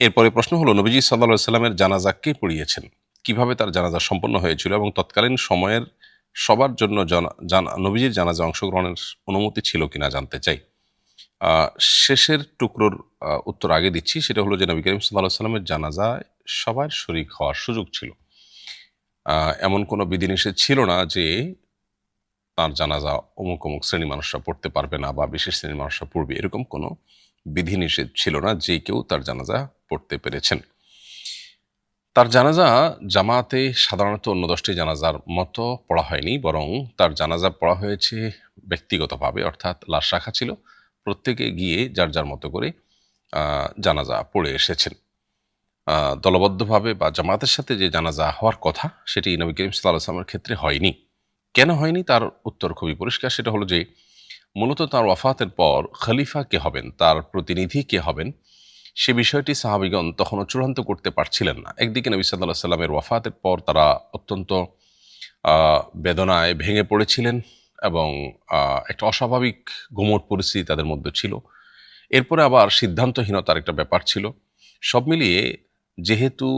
এরপরে প্রশ্ন হলো, নবীজি সাল্লাল্লাহু আলাইহি সাল্লামের জানাজা কে পড়িয়েছেন, কিভাবে তার জানাজা সম্পন্ন হয়েছিল এবং তৎকালীন সময়ের সবার জন্য নবীজির জানাজা অংশগ্রহণের অনুমতি ছিল কিনা জানতে চাই। আহ, শেষের টুকরোর উত্তর আগে দিচ্ছি। সেটা হলো যে নবী করিম সাল্লাল্লাহু আলাইহি সাল্লামের জানাজায় সবার শরীক হওয়ার সুযোগ ছিল। এমন কোনো বিধিনিষেধ ছিল না যে তার জানাজা অমুক অমুক শ্রেণী মানুষরা পড়তে পারবে না বা বিশেষ শ্রেণীর মানুষরা পড়বে, এরকম কোনো বিধিনিষেধ ছিল না। যে কেউ তার জানাজা পড়তে পেরেছেন। তার জানাজা জামাতে সাধারণত অন্য 10টি জানাজার মতো পড়া হয়নি, বরং তার জানাজা পড়া হয়েছে ব্যক্তিগতভাবে, অর্থাৎ লাশ রাখা ছিল, প্রত্যেকে গিয়ে যার যার মতো করে জানাজা পড়ে এসেছেন। দলবদ্ধভাবে বা জামাতের সাথে যে জানাজা হওয়ার কথা, সেটি নবী করিম সাল্লাল্লাহু আলাইহি ওয়াসাল্লামের ক্ষেত্রে হয়নি। কেন হয়নি তার উত্তর খুবই পরিষ্কার। সেটা হলো যে মূলত তার ওয়াফাতের পর খলিফা কে হবেন, তার প্রতিনিধি কে হবেন, সে বিষয়টি সাহাবীগণ তখনও চূড়ান্ত করতে পারছিলেন না। একদিকে নবী সাল্লাল্লাহু আলাইহি সাল্লামের ওয়াফাতের পর তারা অত্যন্ত বেদনায় ভেঙে পড়েছিলেন এবং একটা অস্বাভাবিক গুমোট পরিস্থিতি তাদের মধ্যে ছিল। এরপরে আবার সিদ্ধান্তহীনতার একটা ব্যাপার ছিল। সব মিলিয়ে যেহেতু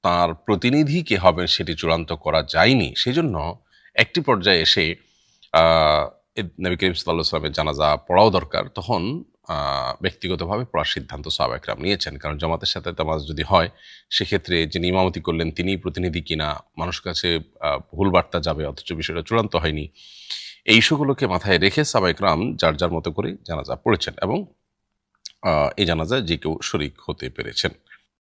তার প্রতিনিধি কে হবেন সেটি চূড়ান্ত করা যায়নি, সেজন্য একটি পর্যায়ে এসে আহ নবী করিম সাল্লাল্লাহু আলাইহি ওয়াসাল্লামের জানাজা পড়াও দরকার। তখন ব্যক্তিগতভাবে পড়ার সিদ্ধান্ত সাহাবা একরাম নিয়েছেন। কারণ জামাতের সাথে নামাজ যদি হয়, সেক্ষেত্রে যিনি ইমামতি করলেন তিনি প্রতিনিধি কিনা, মানুষের কাছে ভুল বার্তা যাবে, অথচ বিষয়টা চূড়ান্ত হয়নি। এই ইস্যুগুলোকে মাথায় রেখে সাহাবা একরাম যার যার মতো করে জানাজা পড়েছেন এবং এই জানাজায় যে কেউ শরীক হতে পেরেছেন।